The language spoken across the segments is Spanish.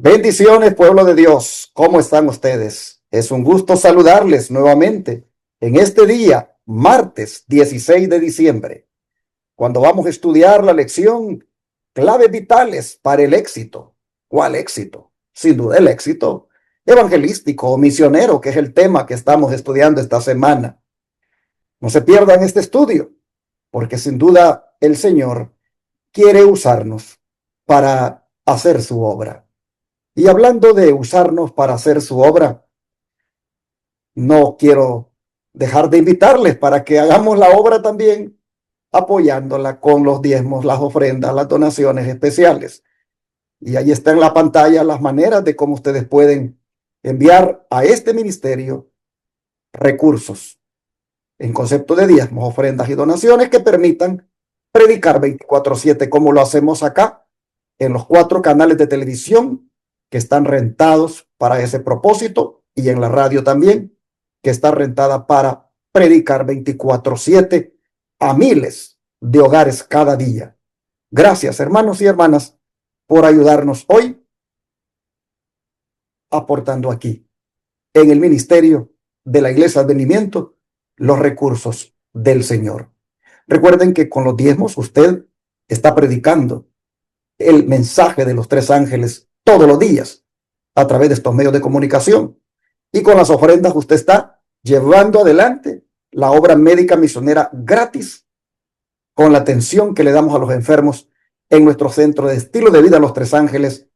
Bendiciones, pueblo de Dios. ¿Cómo están ustedes? Es un gusto saludarles nuevamente en este día, martes 16 de diciembre, cuando vamos a estudiar la lección Claves Vitales para el Éxito. ¿Cuál éxito? Sin duda el éxito evangelístico o misionero, que es el tema que estamos estudiando esta semana. No se pierdan este estudio, porque sin duda el Señor quiere usarnos para hacer su obra. Y hablando de usarnos para hacer su obra, no quiero dejar de invitarles para que hagamos la obra también, apoyándola con los diezmos, las ofrendas, las donaciones especiales. Y ahí está en la pantalla las maneras de cómo ustedes pueden enviar a este ministerio recursos en concepto de diezmos, ofrendas y donaciones que permitan predicar 24/7 como lo hacemos acá en los 4 canales de televisión que están rentados para ese propósito, y en la radio también, que está rentada para predicar 24/7 a miles de hogares cada día. Gracias, hermanos y hermanas, por ayudarnos hoy aportando aquí en el ministerio de la Iglesia Advenimiento los recursos del Señor. Recuerden que con los diezmos usted está predicando el mensaje de los 3 ángeles todos los días a través de estos medios de comunicación, y con las ofrendas usted está llevando adelante la obra médica misionera gratis, con la atención que le damos a los enfermos en nuestro centro de estilo de vida Los 3 Ángeles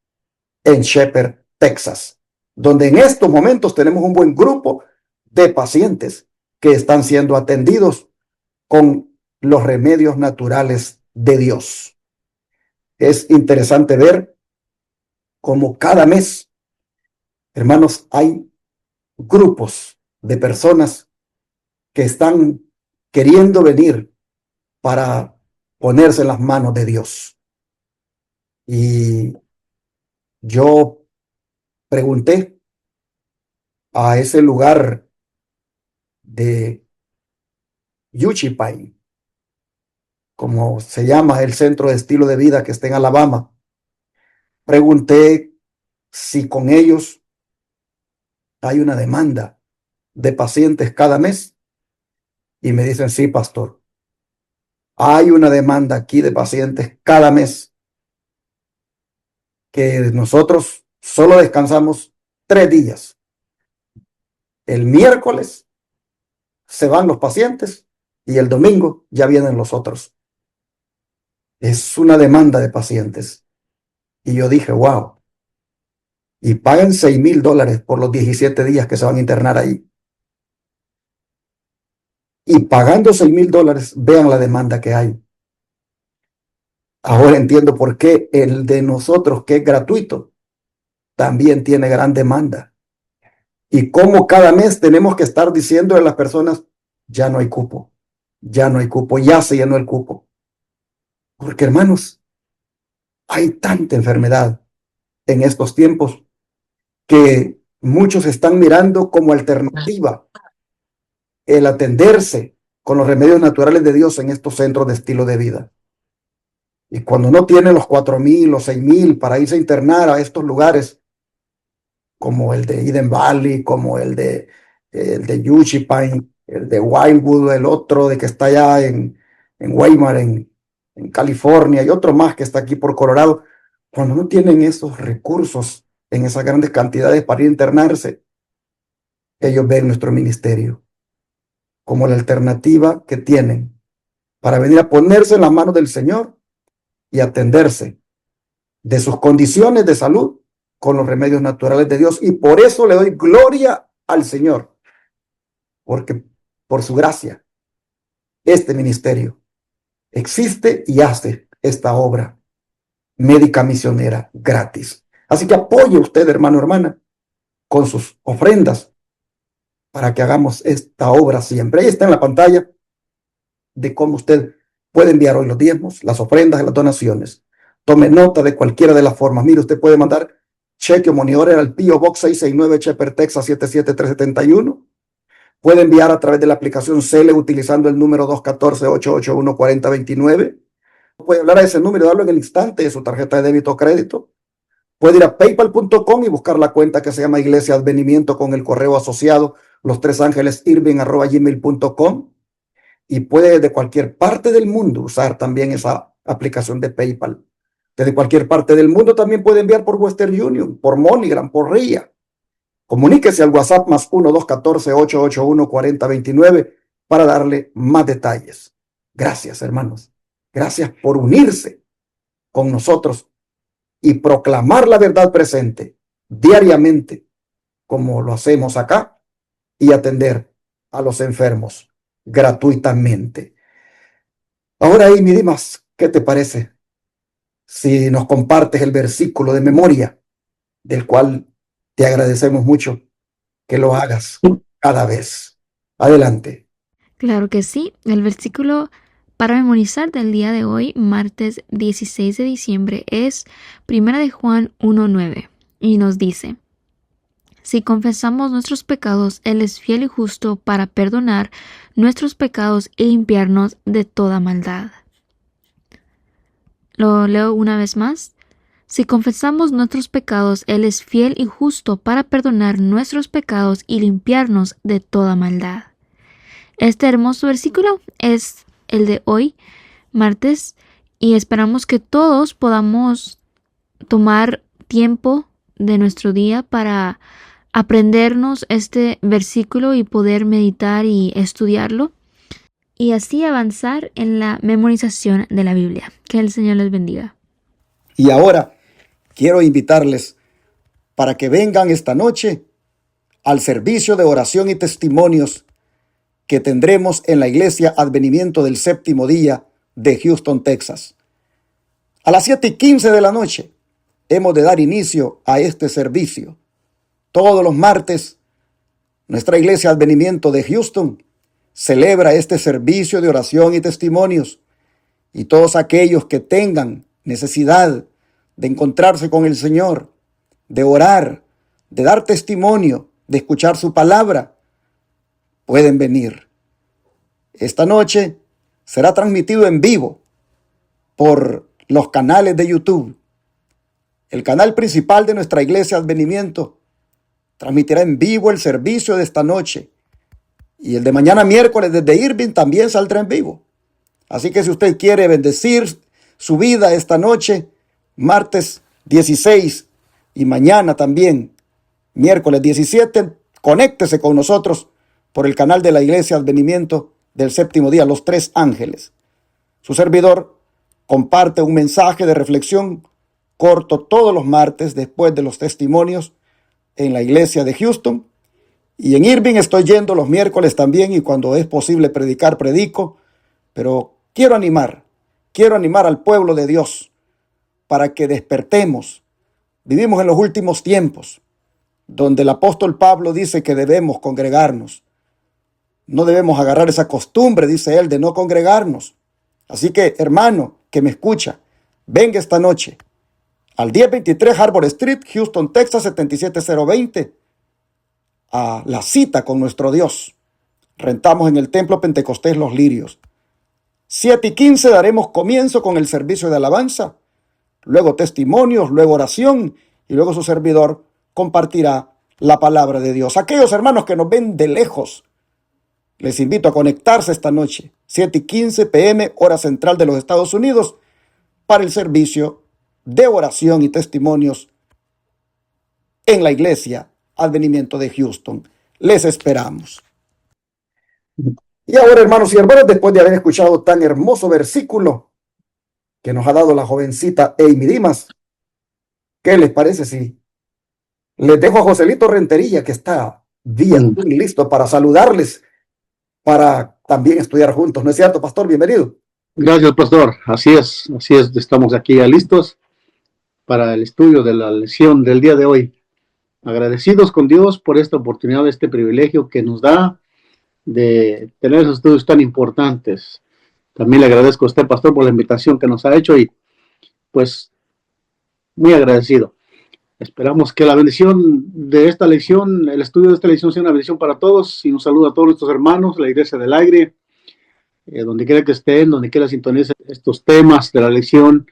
en Shepherd, Texas, donde en estos momentos tenemos un buen grupo de pacientes que están siendo atendidos con los remedios naturales de Dios. Es interesante ver cómo cada mes, hermanos, hay grupos de personas que están queriendo venir para ponerse en las manos de Dios. Y yo pregunté a ese lugar de Yuchipay, como se llama el centro de estilo de vida que está en Alabama, pregunté si con ellos hay una demanda de pacientes cada mes, y me dicen: sí, pastor, hay una demanda aquí de pacientes cada mes, que nosotros solo descansamos 3 días. El miércoles se van los pacientes y el domingo ya vienen los otros. Es una demanda de pacientes. Y yo dije: wow. Y pagan $6,000 por los 17 días que se van a internar ahí. Y pagando $6,000, vean la demanda que hay. Ahora entiendo por qué el de nosotros, que es gratuito, también tiene gran demanda. Y cómo cada mes tenemos que estar diciendo a las personas: ya no hay cupo, ya no hay cupo, ya se llenó el cupo. Porque, hermanos, hay tanta enfermedad en estos tiempos que muchos están mirando como alternativa el atenderse con los remedios naturales de Dios en estos centros de estilo de vida. Y cuando no tienen los 4,000 o 6,000 para irse a internar a estos lugares, como el de Eden Valley, como el de Yuchipine, el de Wildwood, el otro de que está allá en Weimar, en California, y otro más que está aquí por Colorado, cuando no tienen esos recursos en esas grandes cantidades para ir a internarse, ellos ven nuestro ministerio como la alternativa que tienen para venir a ponerse en las manos del Señor y atenderse de sus condiciones de salud con los remedios naturales de Dios. Y por eso le doy gloria al Señor, porque por su gracia este ministerio existe y hace esta obra médica misionera gratis. Así que apoye usted, hermano, hermana, con sus ofrendas para que hagamos esta obra siempre. Ahí está en la pantalla de cómo usted puede enviar hoy los diezmos, las ofrendas y las donaciones. Tome nota de cualquiera de las formas. Mire, usted puede mandar cheque o money order al P.O. Box 669, Shepherd, Texas 77371. Puede enviar a través de la aplicación Cele utilizando el número 214-881-4029. Puede hablar a ese número y darlo en el instante de su tarjeta de débito o crédito. Puede ir a paypal.com y buscar la cuenta que se llama Iglesia Advenimiento con el correo asociado lostresangelesirving@gmail.com, y puede de cualquier parte del mundo usar también esa aplicación de PayPal. Desde cualquier parte del mundo también puede enviar por Western Union, por MoneyGram, por RIA. Comuníquese al WhatsApp +1 214 881 4029 para darle más detalles. Gracias, hermanos. Gracias por unirse con nosotros y proclamar la verdad presente diariamente, como lo hacemos acá, y atender a los enfermos gratuitamente. Ahora, Amy Dimas, ¿qué te parece si nos compartes el versículo de memoria, del cual te agradecemos mucho que lo hagas cada vez? Adelante. Claro que sí. El versículo para memorizar del día de hoy, martes 16 de diciembre, es 1 de Juan 1:9 y nos dice: si confesamos nuestros pecados, Él es fiel y justo para perdonar nuestros pecados y limpiarnos de toda maldad. Lo leo una vez más. Si confesamos nuestros pecados, Él es fiel y justo para perdonar nuestros pecados y limpiarnos de toda maldad. Este hermoso versículo es el de hoy, martes, y esperamos que todos podamos tomar tiempo de nuestro día para aprendernos este versículo y poder meditar y estudiarlo, y así avanzar en la memorización de la Biblia. Que el Señor les bendiga. Y ahora quiero invitarles para que vengan esta noche al servicio de oración y testimonios que tendremos en la Iglesia Advenimiento del Séptimo Día de Houston, Texas. A las 7:15 de la noche hemos de dar inicio a este servicio. Todos los martes, nuestra Iglesia Advenimiento de Houston celebra este servicio de oración y testimonios, y todos aquellos que tengan necesidad de encontrarse con el Señor, de orar, de dar testimonio, de escuchar su palabra, pueden venir. Esta noche será transmitido en vivo por los canales de YouTube. El canal principal de nuestra Iglesia Advenimiento transmitirá en vivo el servicio de esta noche, y el de mañana miércoles desde Irving también saldrá en vivo. Así que si usted quiere bendecir su vida esta noche, martes 16 y mañana también, miércoles 17, conéctese con nosotros por el canal de la Iglesia Advenimiento del Séptimo Día, Los Tres Ángeles. Su servidor comparte un mensaje de reflexión corto todos los martes después de los testimonios en la iglesia de Houston, y en Irving estoy yendo los miércoles también, y cuando es posible predicar, predico. Pero quiero animar al pueblo de Dios para que despertemos. Vivimos en los últimos tiempos, donde el apóstol Pablo dice que debemos congregarnos. No debemos agarrar esa costumbre, dice él, de no congregarnos. Así que, hermano que me escucha, venga esta noche al 1023 Harbor Street, Houston, Texas, 77020, a la cita con nuestro Dios. Rentamos en el Templo Pentecostés Los Lirios. 7:15 daremos comienzo con el servicio de alabanza, luego testimonios, luego oración, y luego su servidor compartirá la palabra de Dios. Aquellos hermanos que nos ven de lejos, les invito a conectarse esta noche, 7:15 p.m., hora central de los Estados Unidos, para el servicio de oración y testimonios en la Iglesia Advenimiento de Houston. Les esperamos. Y ahora, hermanos y hermanas, después de haber escuchado tan hermoso versículo que nos ha dado la jovencita Amy Dimas, ¿qué les parece si les dejo a Joselito Renterilla, que está bien listo para saludarles, para también estudiar juntos? ¿No es cierto, pastor? Bienvenido. Gracias, pastor. Así es. Estamos aquí ya listos para el estudio de la lección del día de hoy. Agradecidos con Dios por esta oportunidad, este privilegio que nos da de tener esos estudios tan importantes. También le agradezco a usted, pastor, por la invitación que nos ha hecho, y pues muy agradecido. Esperamos que la bendición de esta lección, el estudio de esta lección, sea una bendición para todos, y un saludo a todos nuestros hermanos, la Iglesia del Aire, donde quiera que estén, donde quiera sintonicen estos temas de la lección,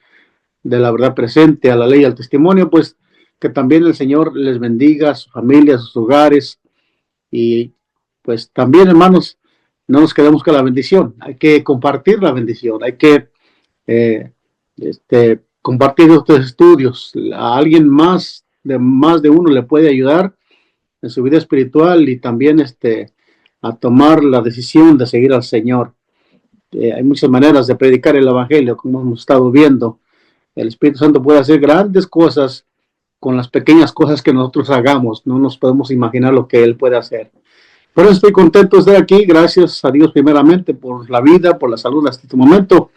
de la verdad presente, a la ley, al testimonio. Pues que también el Señor les bendiga a sus familias, a sus hogares. Y pues también, hermanos, no nos quedemos con la bendición. Hay que compartir la bendición. Hay que compartir estos estudios. A alguien más de uno le puede ayudar en su vida espiritual y también a tomar la decisión de seguir al Señor. Hay muchas maneras de predicar el Evangelio, como hemos estado viendo. El Espíritu Santo puede hacer grandes cosas con las pequeñas cosas que nosotros hagamos. No nos podemos imaginar lo que Él puede hacer. Por eso estoy contento de estar aquí. Gracias a Dios primeramente por la vida, por la salud hasta este momento,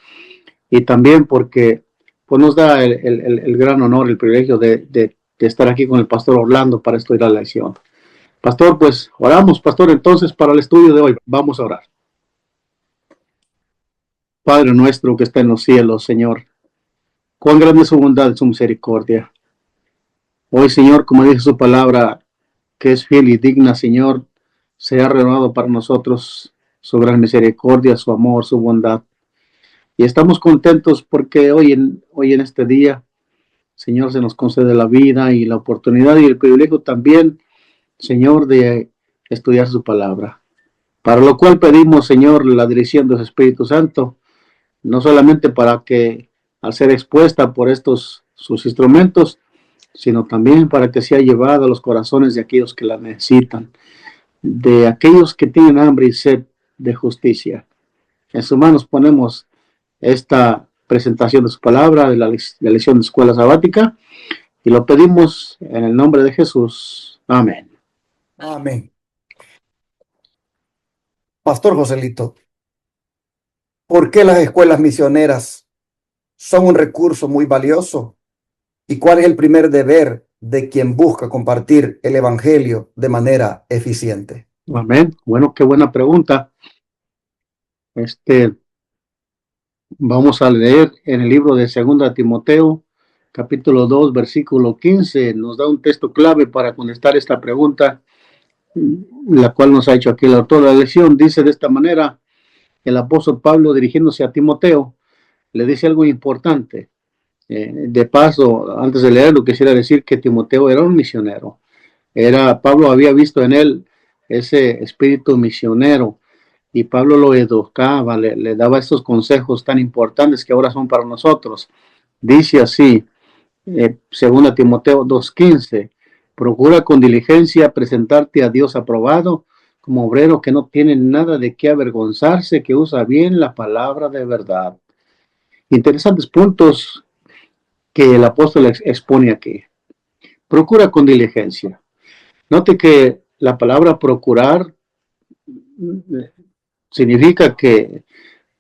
y también porque pues, nos da el gran honor, el privilegio de estar aquí con el pastor Orlando para estudiar la lección. Pastor, pues oramos, pastor, entonces para el estudio de hoy. Vamos a orar. Padre nuestro que está en los cielos, Señor, cuán grande es su bondad y su misericordia. Hoy, Señor, como dice su palabra, que es fiel y digna, Señor, se ha renovado para nosotros su gran misericordia, su amor, su bondad. Y estamos contentos porque hoy en este día, Señor, se nos concede la vida y la oportunidad y el privilegio también, Señor, de estudiar su palabra. Para lo cual pedimos, Señor, la dirección del Espíritu Santo, no solamente para que, al ser expuesta por estos sus instrumentos, sino también para que sea llevada a los corazones de aquellos que la necesitan, de aquellos que tienen hambre y sed de justicia. En sus manos ponemos esta presentación de su palabra, de la lección de escuela sabática, y lo pedimos en el nombre de Jesús. Amén. Amén. Pastor Joselito, ¿por qué las escuelas misioneras son un recurso muy valioso? ¿Y cuál es el primer deber de quien busca compartir el Evangelio de manera eficiente? Amén. Bueno, qué buena pregunta. Vamos a leer en el libro de 2 Timoteo, capítulo 2, versículo 15. Nos da un texto clave para contestar esta pregunta, la cual nos ha hecho aquí el autor de la lección. Dice de esta manera, el apóstol Pablo, dirigiéndose a Timoteo, le dice algo importante. De paso, antes de leerlo, quisiera decir que Timoteo era un misionero. Pablo había visto en él ese espíritu misionero y Pablo lo educaba, le daba estos consejos tan importantes que ahora son para nosotros. Dice así, 2 Timoteo 2:15, procura con diligencia presentarte a Dios aprobado, como obrero que no tiene nada de qué avergonzarse, que usa bien la palabra de verdad. Interesantes puntos que el apóstol expone aquí. Procura con diligencia. Note que la palabra procurar significa que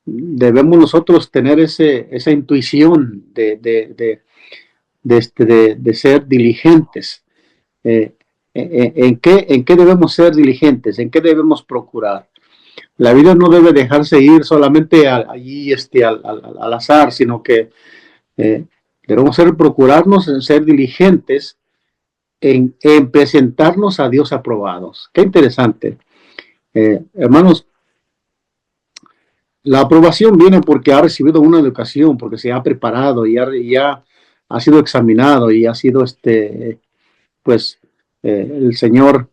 debemos nosotros tener esa intuición de ser diligentes. ¿En qué debemos ser diligentes? ¿En qué debemos procurar? La vida no debe dejarse ir solamente allí al azar, sino que debemos procurarnos en ser diligentes en presentarnos a Dios aprobados. Qué interesante. Hermanos, la aprobación viene porque ha recibido una educación, porque se ha preparado y ya ha sido examinado y ha sido, el Señor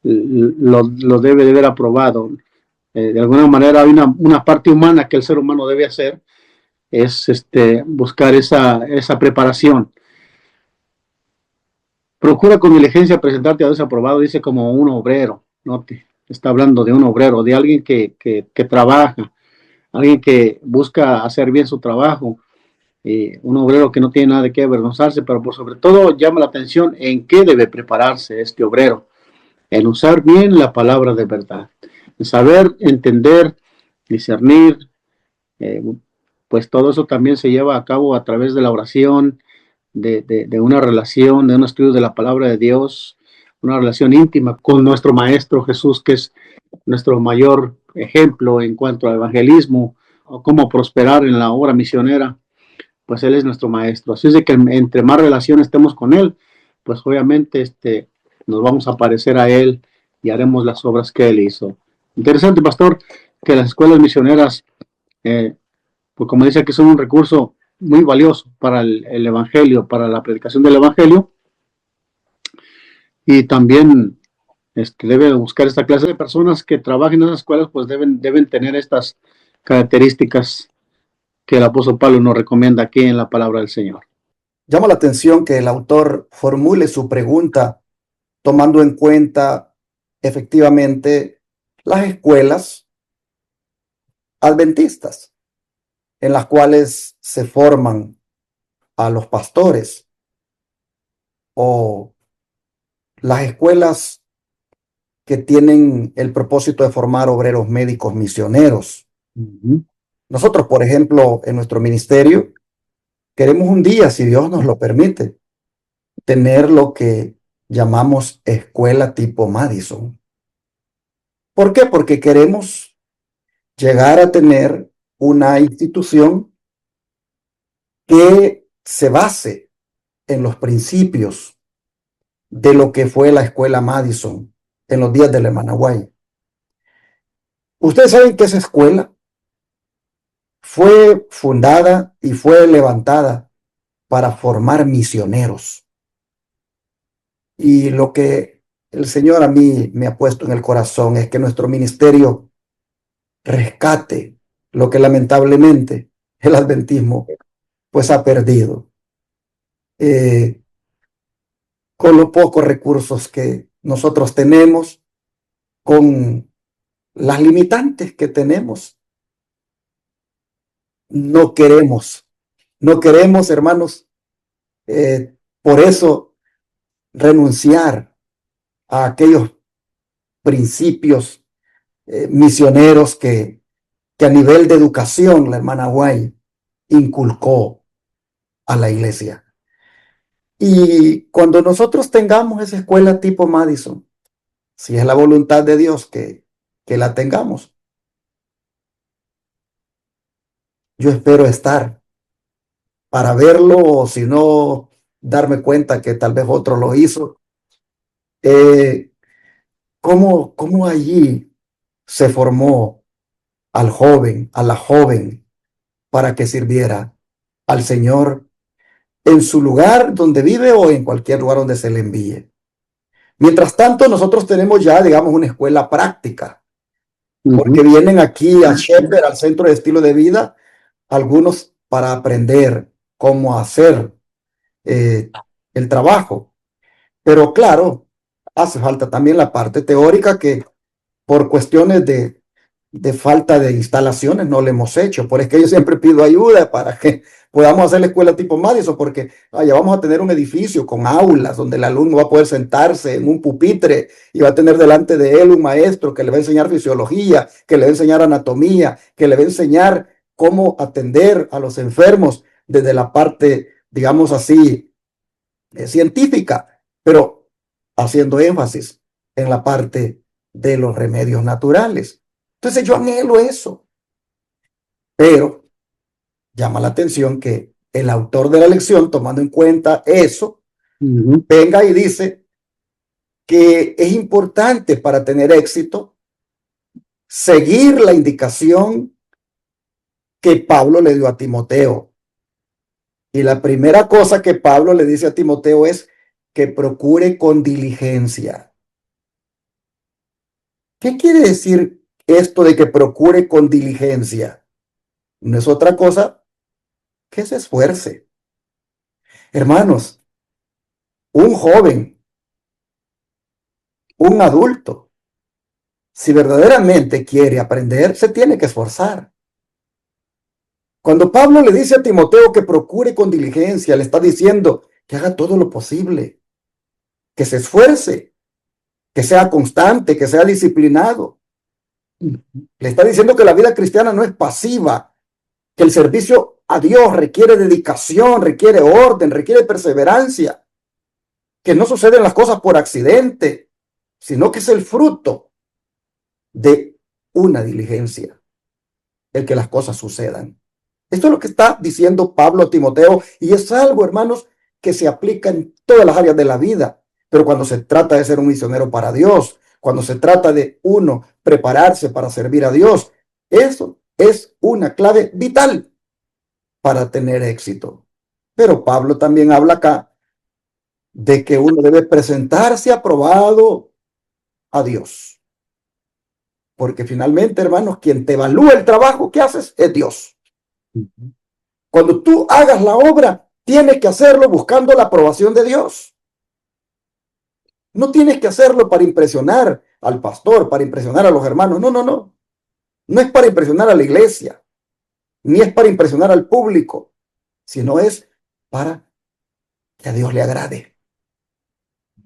lo debe de ver aprobado. De alguna manera hay una parte humana que el ser humano debe hacer, es buscar esa preparación. Procura con diligencia presentarte a Dios aprobado, dice como un obrero, ¿no? Está hablando de un obrero, de alguien que trabaja, alguien que busca hacer bien su trabajo, un obrero que no tiene nada de qué avergonzarse, pero por sobre todo llama la atención en qué debe prepararse este obrero, en usar bien la palabra de verdad, en saber entender, discernir, pues todo eso también se lleva a cabo a través de la oración, de una relación, de un estudio de la palabra de Dios, una relación íntima con nuestro Maestro Jesús, que es nuestro mayor ejemplo en cuanto al evangelismo o cómo prosperar en la obra misionera. Pues Él es nuestro Maestro. Así es de que entre más relación estemos con Él, pues obviamente nos vamos a parecer a Él y haremos las obras que Él hizo. Interesante, pastor, que las escuelas misioneras, pues como dice, que son un recurso muy valioso para el Evangelio, para la predicación del Evangelio, y también debe buscar esta clase de personas que trabajen en esas escuelas, pues deben tener estas características que el apóstol Pablo nos recomienda aquí en la palabra del Señor. Llama la atención que el autor formule su pregunta tomando en cuenta efectivamente las escuelas adventistas en las cuales se forman a los pastores, o las escuelas que tienen el propósito de formar obreros médicos misioneros. Nosotros, por ejemplo, en nuestro ministerio, queremos un día, si Dios nos lo permite, tener lo que llamamos escuela tipo Madison. ¿Por qué? Porque queremos llegar a tener una institución que se base en los principios de lo que fue la escuela Madison en los días del Emanahuay. Ustedes saben que esa escuela fue fundada y fue levantada para formar misioneros. Y lo que el Señor a mí me ha puesto en el corazón es que nuestro ministerio rescate lo que lamentablemente el adventismo pues ha perdido. Con los pocos recursos que nosotros tenemos, con las limitantes que tenemos, no queremos, hermanos, por eso renunciar a aquellos principios misioneros que a nivel de educación la hermana White inculcó a la iglesia. Y cuando nosotros tengamos esa escuela tipo Madison, si es la voluntad de Dios que la tengamos, yo espero estar para verlo, o si no, darme cuenta que tal vez otro lo hizo. ¿Cómo allí se formó al joven, a la joven, para que sirviera al Señor en su lugar donde vive o en cualquier lugar donde se le envíe? Mientras tanto, nosotros tenemos ya, digamos, una escuela práctica, porque vienen aquí a Shepherd, al centro de estilo de vida, algunos para aprender cómo hacer el trabajo. Pero claro, hace falta también la parte teórica que por cuestiones de falta de instalaciones no le hemos hecho. Por eso que yo siempre pido ayuda para que podamos hacer la escuela tipo Madison, porque allá vamos a tener un edificio con aulas donde el alumno va a poder sentarse en un pupitre y va a tener delante de él un maestro que le va a enseñar fisiología, que le va a enseñar anatomía, que le va a enseñar cómo atender a los enfermos desde la parte, digamos así, científica, pero haciendo énfasis en la parte de los remedios naturales. Entonces yo anhelo eso, pero llama la atención que el autor de la lección, tomando en cuenta eso, venga y dice que es importante para tener éxito seguir la indicación que Pablo le dio a Timoteo. Y la primera cosa que Pablo le dice a Timoteo es que procure con diligencia. ¿Qué quiere decir esto de que procure con diligencia? No es otra cosa que se esfuerce. Hermanos, un joven, un adulto, si verdaderamente quiere aprender, se tiene que esforzar. Cuando Pablo le dice a Timoteo que procure con diligencia, le está diciendo que haga todo lo posible, que se esfuerce, que sea constante, que sea disciplinado. Le está diciendo que la vida cristiana no es pasiva, que el servicio a Dios requiere dedicación, requiere orden, requiere perseverancia, que no suceden las cosas por accidente, sino que es el fruto de una diligencia el que las cosas sucedan. Esto es lo que está diciendo Pablo a Timoteo, y es algo, hermanos, que se aplica en todas las áreas de la vida. Pero cuando se trata de ser un misionero para Dios, cuando se trata de uno prepararse para servir a Dios, eso es una clave vital para tener éxito. Pero Pablo también habla acá de que uno debe presentarse aprobado a Dios. Porque finalmente, hermanos, quien te evalúa el trabajo que haces es Dios. Cuando tú hagas la obra, tienes que hacerlo buscando la aprobación de Dios. No tienes que hacerlo para impresionar al pastor, para impresionar a los hermanos. No, no, no. No es para impresionar a la iglesia, ni es para impresionar al público, sino es para que a Dios le agrade.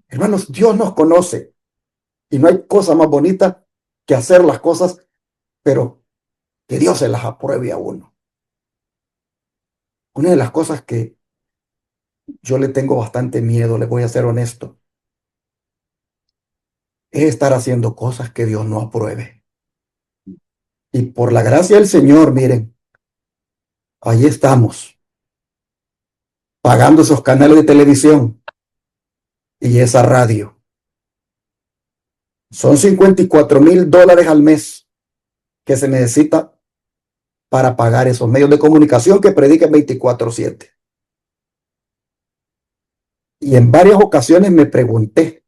Hermanos, Dios nos conoce y no hay cosa más bonita que hacer las cosas, pero que Dios se las apruebe a uno. Una de las cosas que yo le tengo bastante miedo, le voy a ser honesto, es estar haciendo cosas que Dios no apruebe. Y por la gracia del Señor, miren, ahí estamos, pagando esos canales de televisión y esa radio. Son $54,000 al mes que se necesita para pagar esos medios de comunicación que predican 24/7. Y en varias ocasiones me pregunté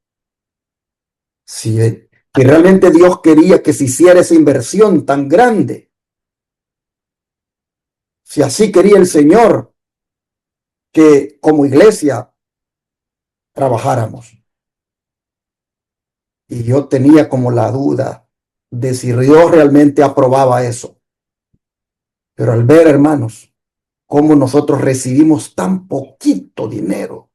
si realmente Dios quería que se hiciera esa inversión tan grande. Si así quería el Señor que como iglesia trabajáramos. Y yo tenía como la duda de si Dios realmente aprobaba eso. Pero al ver, hermanos, cómo nosotros recibimos tan poquito dinero,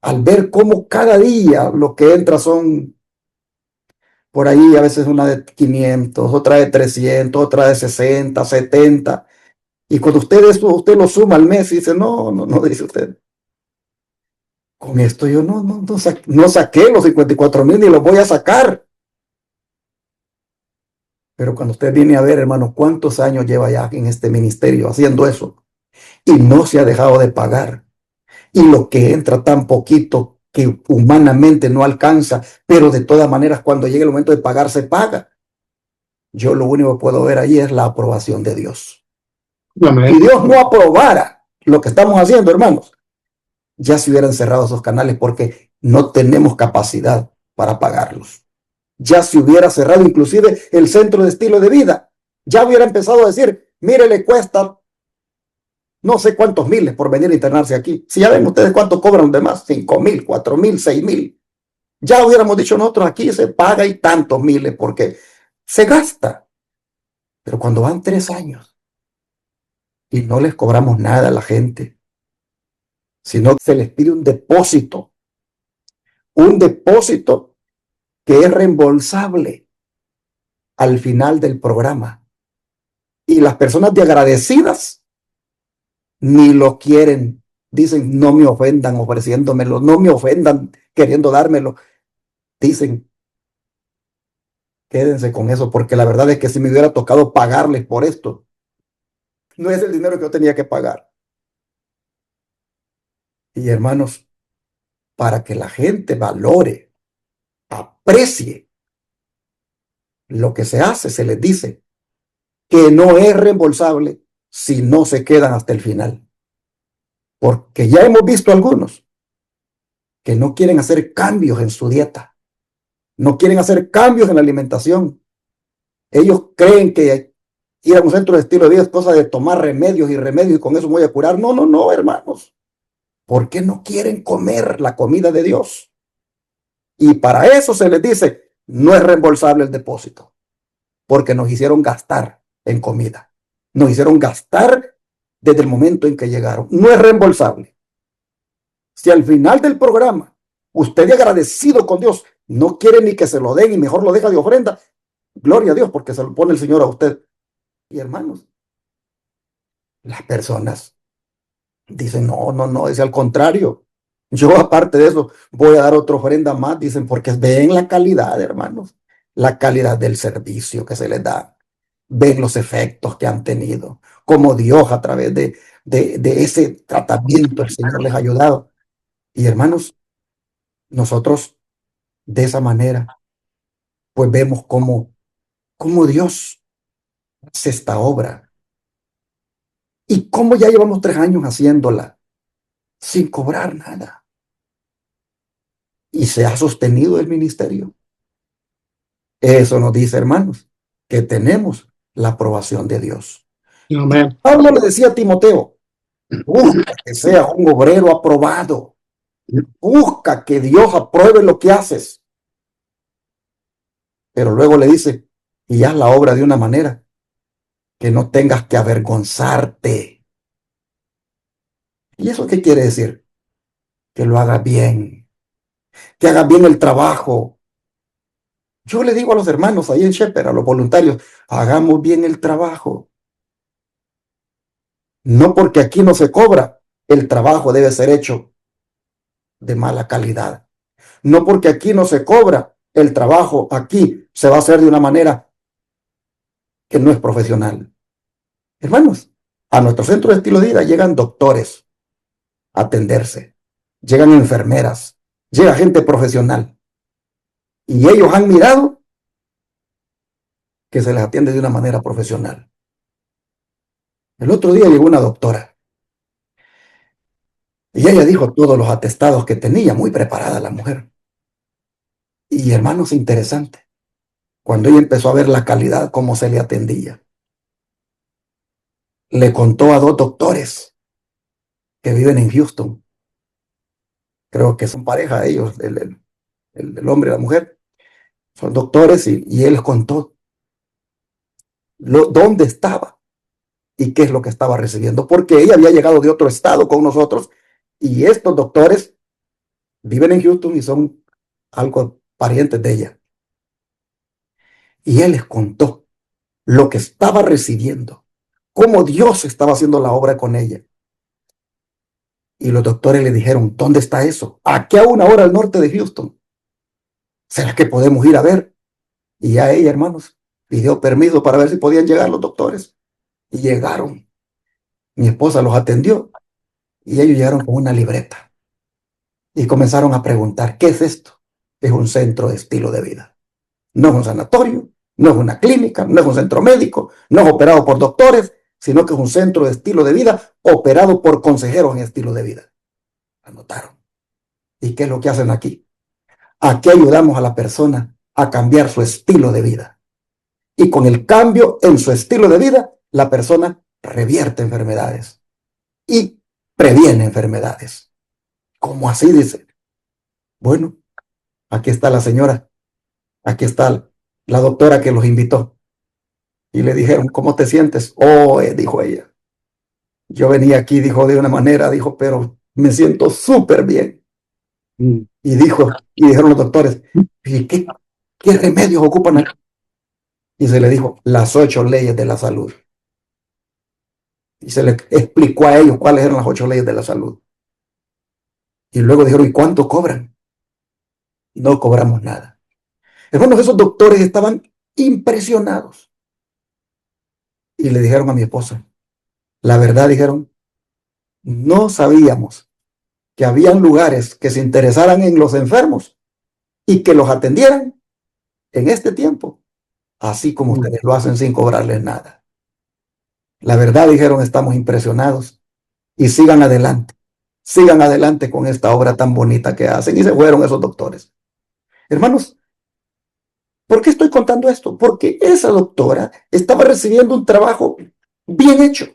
al ver cómo cada día lo que entra son por ahí, a veces una de 500, otra de 300, otra de 60, 70. Y cuando usted lo suma al mes y dice, no, no, no, dice usted, con esto yo no saqué los 54,000 ni los voy a sacar. Pero cuando usted viene a ver, hermano, cuántos años lleva ya en este ministerio haciendo eso y no se ha dejado de pagar. Y lo que entra tan poquito que humanamente no alcanza, pero de todas maneras cuando llegue el momento de pagar se paga. Yo lo único que puedo ver ahí es la aprobación de Dios. Amén. Si Dios no aprobara lo que estamos haciendo, hermanos, ya se hubieran cerrado esos canales porque no tenemos capacidad para pagarlos. Ya se hubiera cerrado inclusive el centro de estilo de vida. Ya hubiera empezado a decir, mire, le cuesta no sé cuántos miles por venir a internarse aquí. Si ya ven ustedes cuánto cobran los demás, 5,000, 4,000, 6,000. Ya hubiéramos dicho nosotros, aquí se paga y tantos miles porque se gasta. Pero cuando van 3 años y no les cobramos nada a la gente, sino que se les pide un depósito que es reembolsable al final del programa. Y las personas de agradecidas ni lo quieren. Dicen, no me ofendan ofreciéndomelo, no me ofendan queriendo dármelo. Dicen, quédense con eso, porque la verdad es que si me hubiera tocado pagarles por esto, no es el dinero que yo tenía que pagar. Y hermanos, para que la gente valore, aprecie lo que se hace, se les dice que no es reembolsable si no se quedan hasta el final. Porque ya hemos visto algunos que no quieren hacer cambios en su dieta, no quieren hacer cambios en la alimentación. Ellos creen que ir a un centro de estilo de vida es cosa de tomar remedios y con eso me voy a curar. No, no, no, hermanos. ¿Por qué no quieren comer la comida de Dios? Y para eso se les dice, no es reembolsable el depósito, porque nos hicieron gastar en comida. Nos hicieron gastar desde el momento en que llegaron. No es reembolsable. Si al final del programa usted es agradecido con Dios, no quiere ni que se lo den y mejor lo deja de ofrenda, gloria a Dios porque se lo pone el Señor a usted. Y hermanos, las personas dicen, no, no, no, es al contrario. Yo aparte de eso voy a dar otra ofrenda más, dicen, porque ven la calidad, hermanos, la calidad del servicio que se les da, ven los efectos que han tenido, como Dios a través de ese tratamiento el Señor les ha ayudado. Y hermanos, nosotros de esa manera, pues vemos cómo Dios hace esta obra y cómo ya llevamos 3 años haciéndola. sin cobrar nada. Y se ha sostenido el ministerio. Eso nos dice, hermanos, que tenemos la aprobación de Dios. Amén. Pablo le decía a Timoteo, busca que seas un obrero aprobado. Busca que Dios apruebe lo que haces. Pero luego le dice, y haz la obra de una manera que no tengas que avergonzarte. ¿Y eso qué quiere decir? Que lo hagas bien, que hagas bien el trabajo. Yo le digo a los hermanos ahí en Shepherd, a los voluntarios, hagamos bien el trabajo. No porque aquí no se cobra, el trabajo debe ser hecho de mala calidad. No porque aquí no se cobra, el trabajo aquí se va a hacer de una manera que no es profesional. Hermanos, a nuestro centro de estilo de vida llegan doctores a atenderse, llegan enfermeras, llega gente profesional. Y ellos han mirado que se les atiende de una manera profesional. El otro día llegó una doctora y ella dijo todos los atestados que tenía, muy preparada la mujer. Y hermanos, interesante, cuando ella empezó a ver la calidad, cómo se le atendía, le contó a dos doctores que viven en Houston. Creo que son pareja ellos, el hombre y la mujer. Son doctores y él les contó dónde estaba y qué es lo que estaba recibiendo, porque ella había llegado de otro estado con nosotros y estos doctores viven en Houston y son algo parientes de ella. Y él les contó lo que estaba recibiendo, cómo Dios estaba haciendo la obra con ella. Y los doctores le dijeron, ¿dónde está eso? Aquí a 1 hora al norte de Houston. ¿Será que podemos ir a ver? Y ya ella, hermanos, pidió permiso para ver si podían llegar los doctores. Y llegaron. Mi esposa los atendió y ellos llegaron con una libreta. Y comenzaron a preguntar, ¿qué es esto? Es un centro de estilo de vida. No es un sanatorio, no es una clínica, no es un centro médico, no es operado por doctores, sino que es un centro de estilo de vida operado por consejeros en estilo de vida. Anotaron. ¿Y qué es lo que hacen aquí? Aquí ayudamos a la persona a cambiar su estilo de vida. Y con el cambio en su estilo de vida, la persona revierte enfermedades y previene enfermedades. ¿Cómo así? Dice. Bueno, aquí está la señora, aquí está la doctora que los invitó. Y le dijeron, ¿cómo te sientes? Oh, dijo ella. Yo venía aquí, dijo, de una manera, dijo, pero me siento súper bien. Y dijeron los doctores, ¿y qué remedios ocupan aquí? Y se le dijo, las 8 leyes de la salud. Y se le explicó a ellos cuáles eran las 8 leyes de la salud. Y luego dijeron, ¿y cuánto cobran? No cobramos nada. Hermanos, esos doctores estaban impresionados. Y le dijeron a mi esposa, la verdad, dijeron, no sabíamos que habían lugares que se interesaran en los enfermos y que los atendieran en este tiempo, así como ustedes lo hacen sin cobrarles nada. La verdad, dijeron, estamos impresionados y sigan adelante con esta obra tan bonita que hacen. Y se fueron esos doctores. Hermanos, ¿por qué estoy contando esto? Porque esa doctora estaba recibiendo un trabajo bien hecho,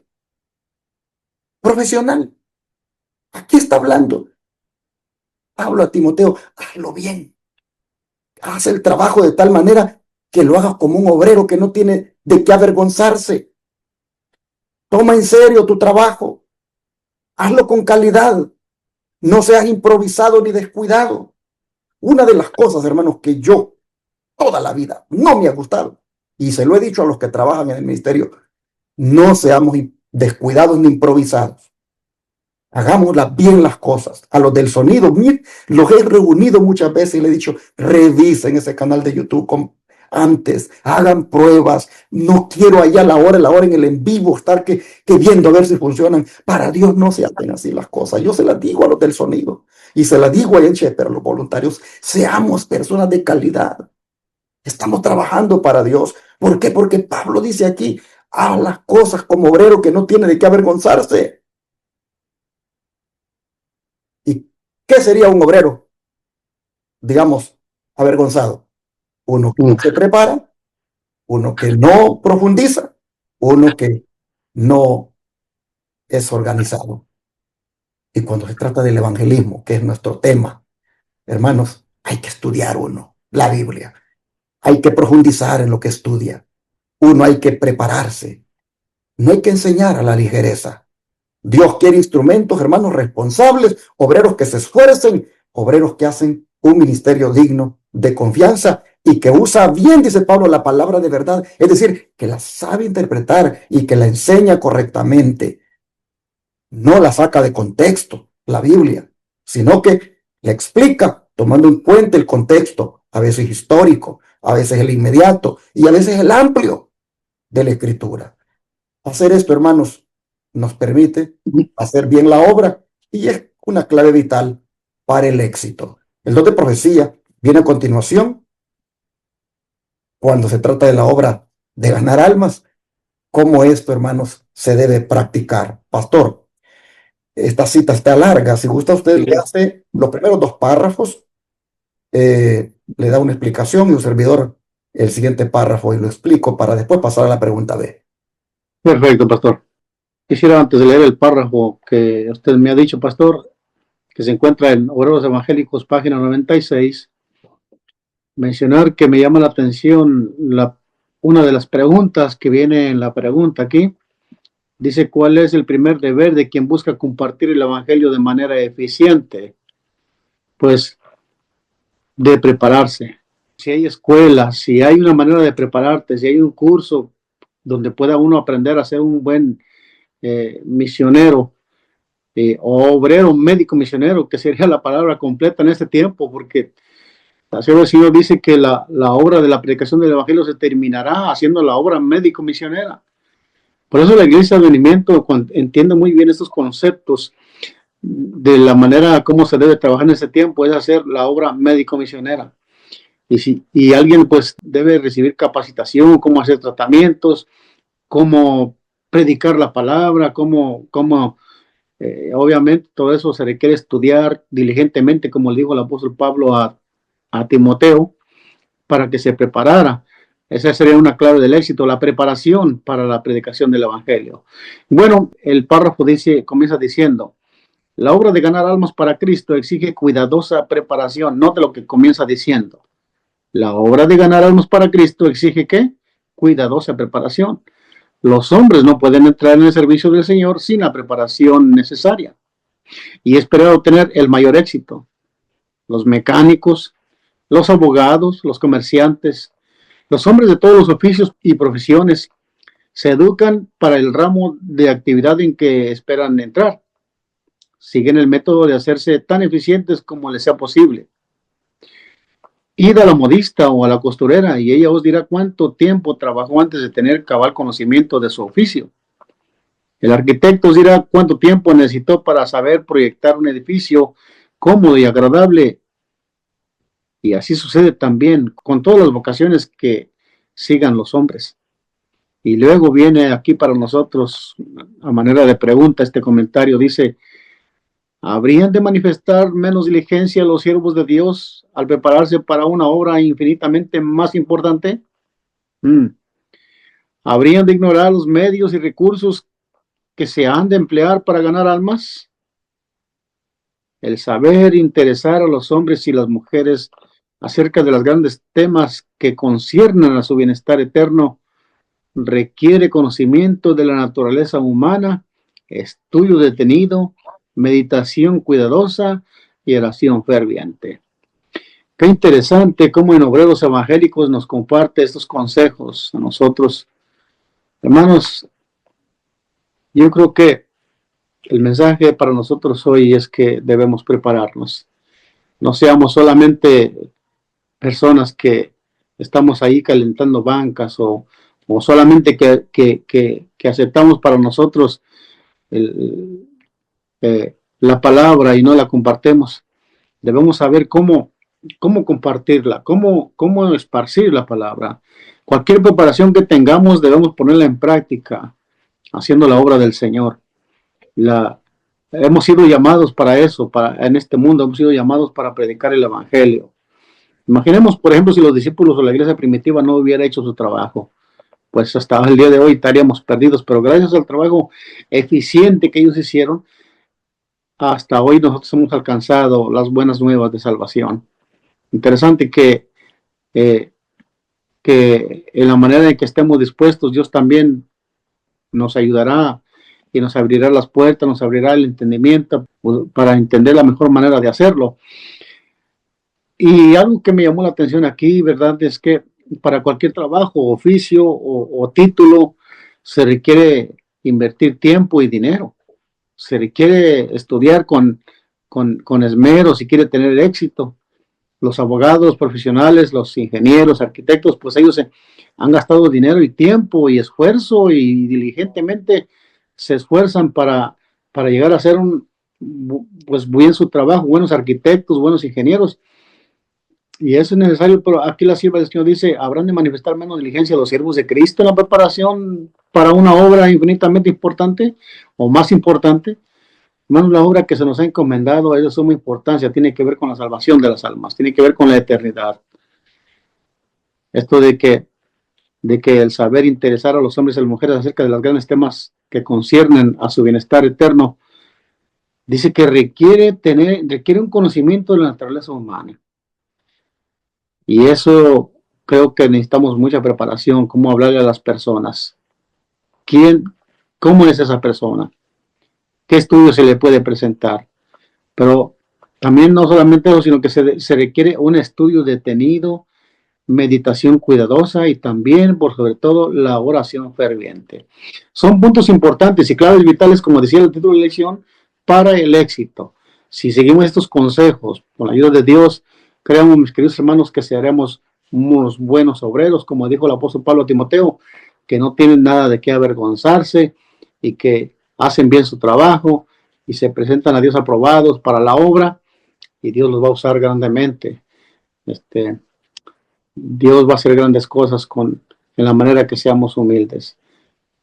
profesional. Aquí está hablando Pablo a Timoteo, hazlo bien. Haz el trabajo de tal manera que lo hagas como un obrero que no tiene de qué avergonzarse. Toma en serio tu trabajo. Hazlo con calidad. No seas improvisado ni descuidado. Una de las cosas, hermanos, que yo toda la vida no me ha gustado, y se lo he dicho a los que trabajan en el ministerio, no seamos descuidados ni improvisados. Hagámoslas bien las cosas. A los del sonido, los he reunido muchas veces y les he dicho, revisen ese canal de YouTube antes, hagan pruebas. No quiero allá a la hora en el en vivo estar que viendo a ver si funcionan. Para Dios no se hacen así las cosas. Yo se las digo a los del sonido y se las digo allá en Shepherd, a los voluntarios, seamos personas de calidad. Estamos trabajando para Dios. ¿Por qué? Porque Pablo dice aquí, haz las cosas como obrero que no tiene de qué avergonzarse. ¿Qué sería un obrero, digamos, avergonzado? Uno que no se prepara, uno que no profundiza, uno que no es organizado. Y cuando se trata del evangelismo, que es nuestro tema, hermanos, hay que estudiar uno, la Biblia. Hay que profundizar en lo que estudia. Uno hay que prepararse. No hay que enseñar a la ligereza. Dios quiere instrumentos, hermanos, responsables, obreros que se esfuercen, obreros que hacen un ministerio digno de confianza y que usa bien, dice Pablo, la palabra de verdad, es decir, que la sabe interpretar y que la enseña correctamente. No la saca de contexto, la Biblia, sino que la explica tomando en cuenta el contexto, a veces histórico, a veces el inmediato y a veces el amplio de la Escritura. Hacer esto, hermanos, nos permite hacer bien la obra y es una clave vital para el éxito. El don de profecía viene a continuación cuando se trata de la obra de ganar almas. ¿Cómo esto, hermanos, se debe practicar? Pastor, esta cita está larga. Si gusta, usted le hace los primeros 2 párrafos, le da una explicación y un servidor el siguiente párrafo y lo explico para después pasar a la pregunta B. Perfecto, pastor. Quisiera, antes de leer el párrafo que usted me ha dicho, pastor, que se encuentra en Obreros Evangélicos, página 96, mencionar que me llama la atención una de las preguntas que viene en la pregunta aquí. Dice, ¿cuál es el primer deber de quien busca compartir el evangelio de manera eficiente? Pues de prepararse. Si hay escuelas, si hay una manera de prepararte, si hay un curso donde pueda uno aprender a ser un buen misionero, o obrero, médico misionero, que sería la palabra completa en este tiempo, porque el Señor dice que la obra de la predicación del evangelio se terminará haciendo la obra médico misionera. Por eso la Iglesia de Advenimiento entiende muy bien estos conceptos de la manera como se debe trabajar en ese tiempo, es hacer la obra médico misionera. Y alguien pues debe recibir capacitación, cómo hacer tratamientos, cómo predicar la palabra, obviamente todo eso se requiere estudiar diligentemente, como le dijo el apóstol Pablo a Timoteo, para que se preparara. Esa sería una clave del éxito, la preparación para la predicación del evangelio. Bueno, el párrafo comienza diciendo, la obra de ganar almas para Cristo exige cuidadosa preparación. Note lo que comienza diciendo. La obra de ganar almas para Cristo exige ¿qué? Cuidadosa preparación. Los hombres no pueden entrar en el servicio del Señor sin la preparación necesaria y esperar obtener el mayor éxito. Los mecánicos, los abogados, los comerciantes, los hombres de todos los oficios y profesiones se educan para el ramo de actividad en que esperan entrar. Siguen el método de hacerse tan eficientes como les sea posible. Id a la modista o a la costurera y ella os dirá cuánto tiempo trabajó antes de tener cabal conocimiento de su oficio. El arquitecto os dirá cuánto tiempo necesitó para saber proyectar un edificio cómodo y agradable. Y así sucede también con todas las vocaciones que sigan los hombres. Y luego viene aquí para nosotros, a manera de pregunta, este comentario dice, ¿habrían de manifestar menos diligencia los siervos de Dios al prepararse para una obra infinitamente más importante? ¿Habrían de ignorar los medios y recursos que se han de emplear para ganar almas? El saber interesar a los hombres y las mujeres acerca de los grandes temas que conciernen a su bienestar eterno requiere conocimiento de la naturaleza humana, estudio detenido, meditación cuidadosa y oración ferviente. Qué interesante cómo en Obreros Evangélicos nos comparte estos consejos a nosotros. Hermanos, yo creo que el mensaje para nosotros hoy es que debemos prepararnos. No seamos solamente personas que estamos ahí calentando bancas o solamente que aceptamos para nosotros la palabra y no la compartimos. Debemos saber cómo compartirla, cómo esparcir la palabra. Cualquier preparación que tengamos debemos ponerla en práctica, haciendo la obra del Señor. hemos sido llamados para eso, en este mundo hemos sido llamados para predicar el Evangelio. Imaginemos, por ejemplo, si los discípulos o la iglesia primitiva no hubiera hecho su trabajo, pues hasta el día de hoy estaríamos perdidos, pero gracias al trabajo eficiente que ellos hicieron, hasta hoy nosotros hemos alcanzado las buenas nuevas de salvación. Interesante eh, que en la manera en que estemos dispuestos, Dios también nos ayudará y nos abrirá las puertas, nos abrirá el entendimiento para entender la mejor manera de hacerlo. Y algo que me llamó la atención aquí, ¿verdad? Es que para cualquier trabajo, oficio o título se requiere invertir tiempo y dinero. Se requiere estudiar con esmero si quiere tener éxito. Los abogados profesionales, los ingenieros, arquitectos, pues ellos han gastado dinero y tiempo y esfuerzo y diligentemente se esfuerzan para llegar a hacer pues bien su trabajo, buenos arquitectos, buenos ingenieros. Y eso es necesario, pero aquí la sierva del Señor dice, habrán de manifestar menos diligencia los siervos de Cristo en la preparación para una obra infinitamente importante o más importante. Hermanos, la obra que se nos ha encomendado es de suma importancia, tiene que ver con la salvación de las almas, tiene que ver con la eternidad. Esto de que el saber interesar a los hombres y a las mujeres acerca de los grandes temas que conciernen a su bienestar eterno, dice que requiere un conocimiento de la naturaleza humana. Y eso creo que necesitamos mucha preparación, cómo hablarle a las personas. ¿Cómo es esa persona? ¿Qué estudio se le puede presentar? Pero también no solamente eso, sino que se requiere un estudio detenido, meditación cuidadosa y también, por sobre todo, la oración ferviente. Son puntos importantes y claves vitales, como decía el título de la lección, para el éxito. Si seguimos estos consejos, con la ayuda de Dios, creamos, mis queridos hermanos, que seremos unos buenos obreros, como dijo el apóstol Pablo a Timoteo, que no tienen nada de qué avergonzarse y que hacen bien su trabajo y se presentan a Dios aprobados para la obra y Dios los va a usar grandemente. Dios va a hacer grandes cosas en la manera que seamos humildes.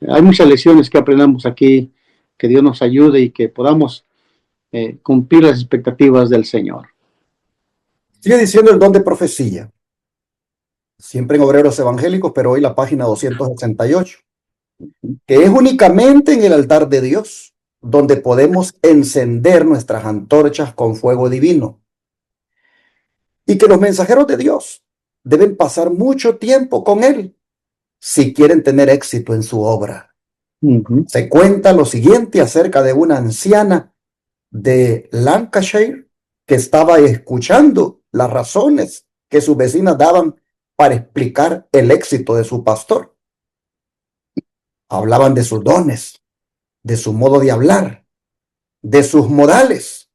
Hay muchas lecciones que aprendamos aquí, que Dios nos ayude y que podamos cumplir las expectativas del Señor. Sigue diciendo el don de profecía, siempre en Obreros Evangélicos, pero hoy la página 268, que es únicamente en el altar de Dios, donde podemos encender nuestras antorchas con fuego divino. Y que los mensajeros de Dios deben pasar mucho tiempo con Él si quieren tener éxito en su obra. Se cuenta lo siguiente acerca de una anciana de Lancashire que estaba escuchando las razones que sus vecinas daban para explicar el éxito de su pastor. Hablaban de sus dones, de su modo de hablar, de sus modales.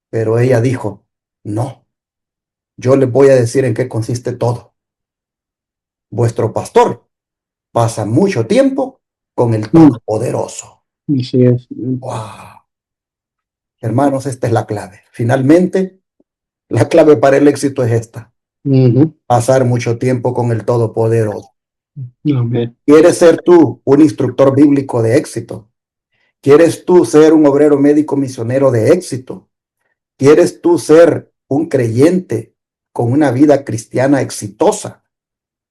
Pero ella dijo, no, yo les voy a decir en qué consiste todo. Vuestro pastor pasa mucho tiempo con el Todopoderoso. Así es. ¡Wow! Hermanos, esta es la clave. Finalmente, la clave para el éxito es esta. Pasar mucho tiempo con el Todopoderoso. Amén. ¿Quieres ser tú un instructor bíblico de éxito? ¿Quieres tú ser un obrero médico misionero de éxito? ¿Quieres tú ser un creyente con una vida cristiana exitosa?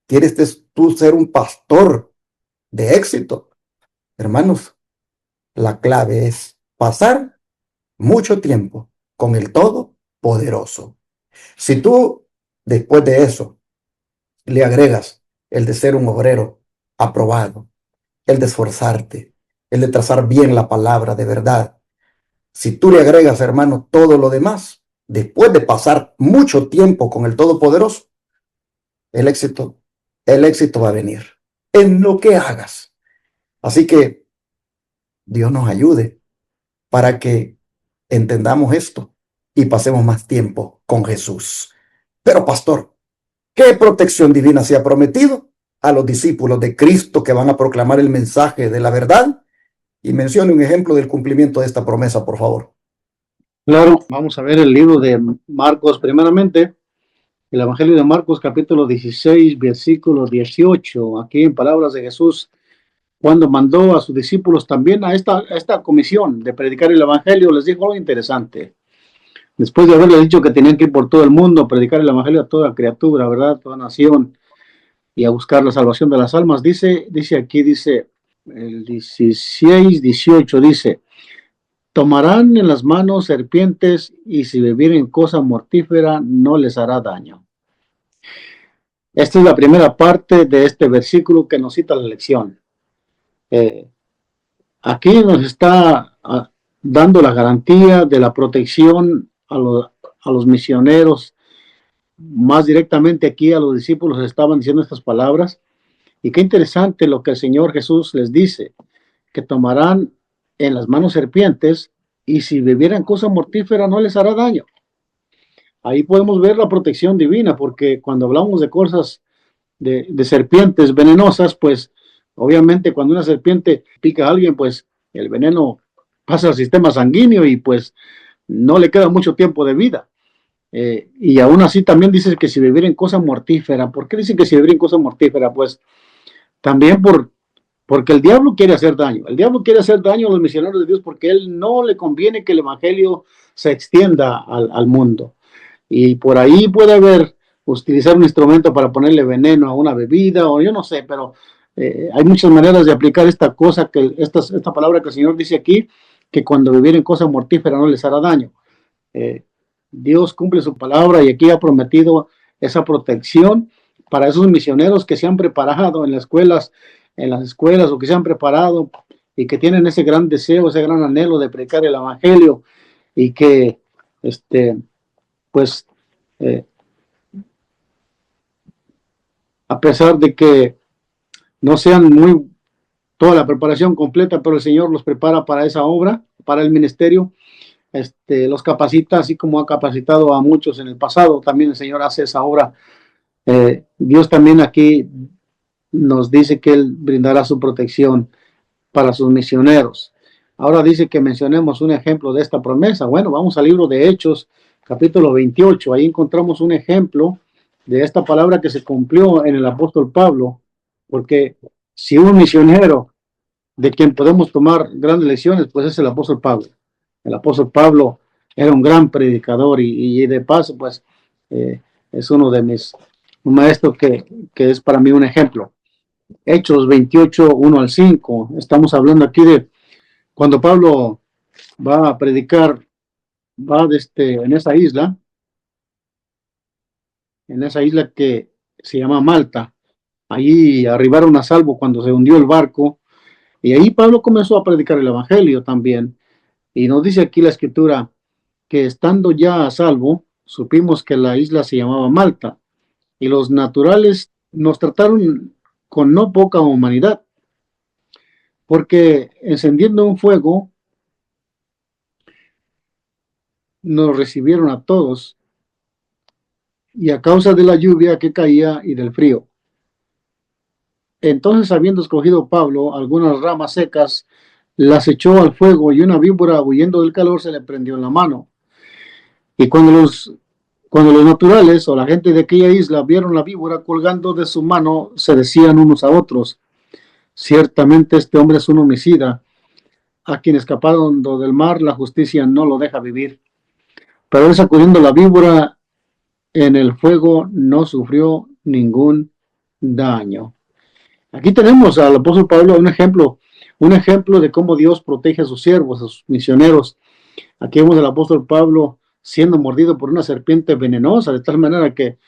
¿Quieres tú ser un pastor de éxito? Hermanos, la clave es pasar mucho tiempo con el Todopoderoso. Si tú, después de eso, le agregas el de ser un obrero aprobado, el de esforzarte, el de trazar bien la palabra de verdad, si tú le agregas, hermano, todo lo demás, después de pasar mucho tiempo con el Todopoderoso, el éxito va a venir en lo que hagas. Así que Dios nos ayude para que entendamos esto y pasemos más tiempo con Jesús. Pero, pastor, ¿qué protección divina se ha prometido a los discípulos de Cristo que van a proclamar el mensaje de la verdad? Y mencione un ejemplo del cumplimiento de esta promesa, por favor. Claro, vamos a ver el libro de Marcos primeramente, el Evangelio de Marcos capítulo 16, versículo 18. Aquí en palabras de Jesús, cuando mandó a sus discípulos también a esta comisión de predicar el evangelio, les dijo algo interesante. Después de haberles dicho que tenían que ir por todo el mundo, predicar el evangelio a toda criatura, ¿verdad? Toda nación, y a buscar la salvación de las almas, dice el 16, 18, dice, tomarán en las manos serpientes y si bebieren cosa mortífera no les hará daño. Esta es la primera parte de este versículo que nos cita la lección. Aquí nos está dando la garantía de la protección a los misioneros. Más directamente aquí a los discípulos estaban diciendo estas palabras. Y qué interesante lo que el Señor Jesús les dice, que tomarán en las manos serpientes y si bebieran cosa mortífera no les hará daño. Ahí podemos ver la protección divina, porque cuando hablamos de cosas de serpientes venenosas, pues obviamente cuando una serpiente pica a alguien, pues el veneno pasa al sistema sanguíneo y pues no le queda mucho tiempo de vida. Y aún así también dice que si bebieren cosa mortífera. ¿Por qué dicen que si bebieren cosa mortífera? Pues también porque el diablo quiere hacer daño. El diablo quiere hacer daño a los misioneros de Dios porque a él no le conviene que el evangelio se extienda al mundo. Y por ahí puede haber, utilizar un instrumento para ponerle veneno a una bebida o yo no sé, pero hay muchas maneras de aplicar esta cosa, esta palabra que el Señor dice aquí, que cuando bebieren cosa mortífera no les hará daño. Dios cumple su palabra y aquí ha prometido esa protección para esos misioneros que se han preparado en las escuelas o que se han preparado y que tienen ese gran deseo, ese gran anhelo de predicar el evangelio y que a pesar de que no sean toda la preparación completa, pero el Señor los prepara para esa obra, para el ministerio, los capacita, así como ha capacitado a muchos en el pasado, también el Señor hace esa obra. Dios también aquí nos dice que Él brindará su protección para sus misioneros. Ahora dice que mencionemos un ejemplo de esta promesa. Bueno, vamos al libro de Hechos, capítulo 28. Ahí encontramos un ejemplo de esta palabra que se cumplió en el apóstol Pablo, porque si un misionero de quien podemos tomar grandes lecciones, pues es el apóstol Pablo. El apóstol Pablo era un gran predicador y de paso, pues, es uno de un maestro que es para mí un ejemplo. Hechos 28, 1 al 5. Estamos hablando aquí de cuando Pablo va a predicar, en esa isla que se llama Malta. Allí arribaron a salvo cuando se hundió el barco y ahí Pablo comenzó a predicar el evangelio también. Y nos dice aquí la escritura que estando ya a salvo, supimos que la isla se llamaba Malta y los naturales nos trataron con no poca humanidad, porque encendiendo un fuego nos recibieron a todos y a causa de la lluvia que caía y del frío. Entonces, habiendo escogido Pablo algunas ramas secas, las echó al fuego y una víbora, huyendo del calor, se le prendió en la mano. Y cuando los naturales o la gente de aquella isla vieron la víbora colgando de su mano, se decían unos a otros, ciertamente este hombre es un homicida, a quien escaparon del mar, la justicia no lo deja vivir. Pero él, sacudiendo la víbora en el fuego, no sufrió ningún daño. Aquí tenemos al apóstol Pablo un ejemplo de cómo Dios protege a sus siervos, a sus misioneros. Aquí vemos al apóstol Pablo siendo mordido por una serpiente venenosa, de tal manera que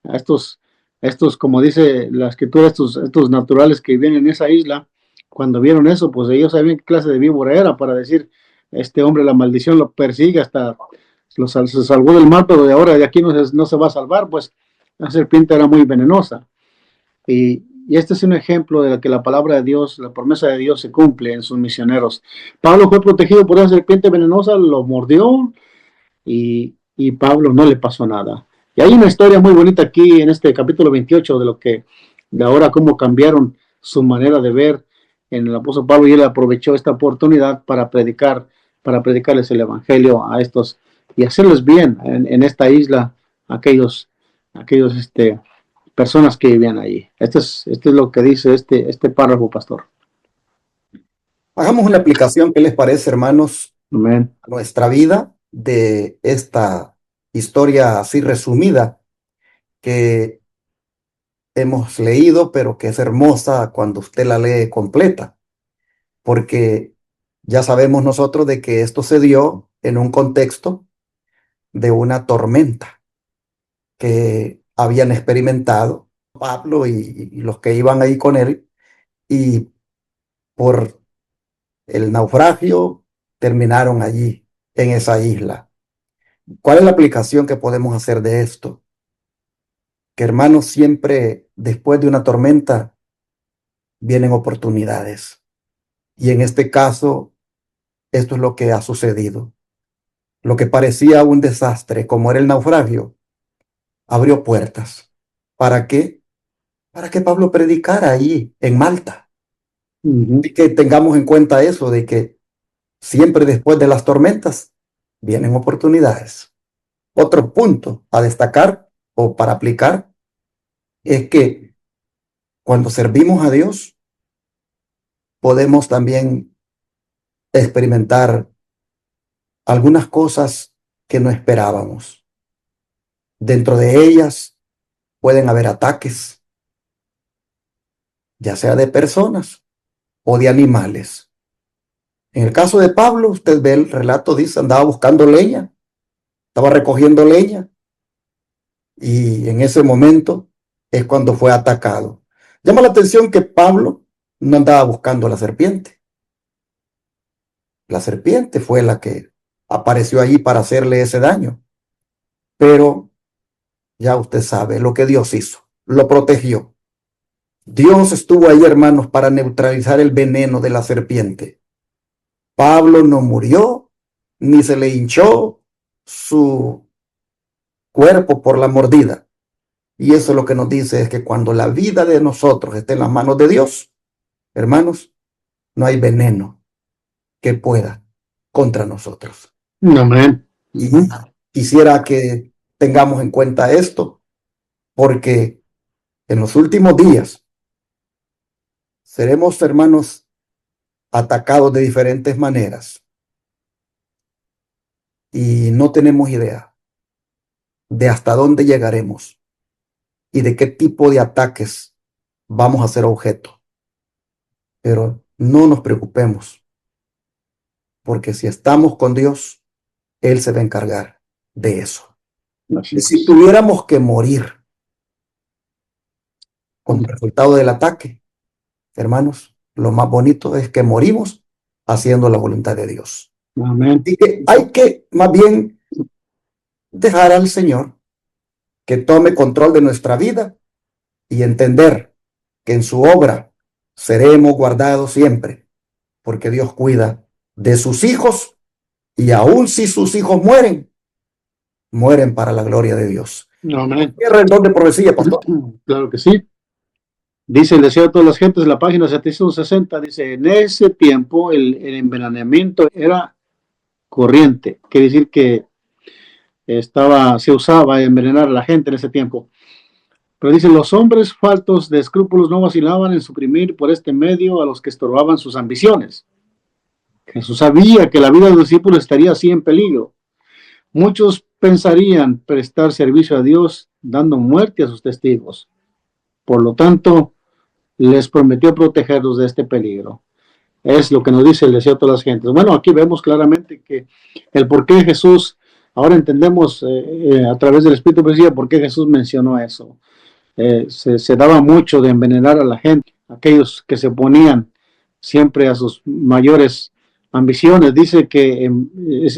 a estos, como dice la escritura, estos naturales que viven en esa isla, cuando vieron eso, pues ellos sabían qué clase de víbora era, para decir, este hombre, la maldición lo persigue, hasta se salvó del mar, pero de ahora de aquí no se va a salvar, pues la serpiente era muy venenosa. Y este es un ejemplo de que la palabra de Dios, la promesa de Dios se cumple en sus misioneros. Pablo fue protegido por esa serpiente venenosa, lo mordió y Pablo no le pasó nada. Y hay una historia muy bonita aquí en este capítulo 28 de ahora cómo cambiaron su manera de ver en el apóstol Pablo, y él aprovechó esta oportunidad para predicarles el evangelio a estos y hacerles bien en esta isla aquellos personas que vivían allí. Esto es lo que dice este párrafo, pastor. Hagamos una aplicación, ¿qué les parece, hermanos? Amén. A nuestra vida de esta historia así resumida que hemos leído, pero que es hermosa cuando usted la lee completa, porque ya sabemos nosotros de que esto se dio en un contexto de una tormenta que habían experimentado Pablo y los que iban ahí con él, y por el naufragio terminaron allí en esa isla. ¿Cuál es la aplicación que podemos hacer de esto? Que hermanos, siempre después de una tormenta vienen oportunidades. Y en este caso, esto es lo que ha sucedido. Lo que parecía un desastre, como era el naufragio, abrió puertas. ¿Para qué? Para que Pablo predicara ahí en Malta. Ujú. Y que tengamos en cuenta eso, de que siempre después de las tormentas vienen oportunidades. Otro punto a destacar o para aplicar es que cuando servimos a Dios, podemos también experimentar algunas cosas que no esperábamos. Dentro de ellas pueden haber ataques, ya sea de personas o de animales. En el caso de Pablo, usted ve el relato, dice, andaba buscando leña, estaba recogiendo leña y en ese momento es cuando fue atacado. Llama la atención que Pablo no andaba buscando a la serpiente. La serpiente fue la que apareció allí para hacerle ese daño. Pero ya usted sabe lo que Dios hizo, lo protegió. Dios estuvo ahí, hermanos, para neutralizar el veneno de la serpiente. Pablo no murió, ni se le hinchó su cuerpo por la mordida. Y eso lo que nos dice es que cuando la vida de nosotros esté en las manos de Dios, hermanos, no hay veneno que pueda contra nosotros. Amén. Y Ujú. quisiera que tengamos en cuenta esto, porque en los últimos días seremos, hermanos, atacados de diferentes maneras y no tenemos idea de hasta dónde llegaremos y de qué tipo de ataques vamos a ser objeto. Pero no nos preocupemos, porque si estamos con Dios, Él se va a encargar de eso. Así Y si es. tuviéramos que morir como resultado del ataque, hermanos, lo más bonito es que morimos haciendo la voluntad de Dios. Amén. Y que hay que más bien dejar al Señor que tome control de nuestra vida y entender que en su obra seremos guardados siempre, porque Dios cuida de sus hijos y aun si sus hijos mueren, mueren para la gloria de Dios. Amén. Cierra el don de profecía, pastor. Claro que sí. Dice el deseo de todas las gentes, la página 760, dice, en ese tiempo el envenenamiento era corriente, quiere decir que se usaba envenenar a la gente en ese tiempo. Pero dice, los hombres faltos de escrúpulos no vacilaban en suprimir por este medio a los que estorbaban sus ambiciones. Jesús sabía que la vida de los discípulos estaría así en peligro. Muchos pensarían prestar servicio a Dios dando muerte a sus testigos. Por lo tanto, les prometió protegerlos de este peligro. Es lo que nos dice el deseo de todas las gentes. Bueno, aquí vemos claramente que el por qué Jesús, ahora entendemos a través del Espíritu de Profecía por qué Jesús mencionó eso. Se daba mucho de envenenar a la gente, aquellos que se oponían siempre a sus mayores ambiciones. Dice que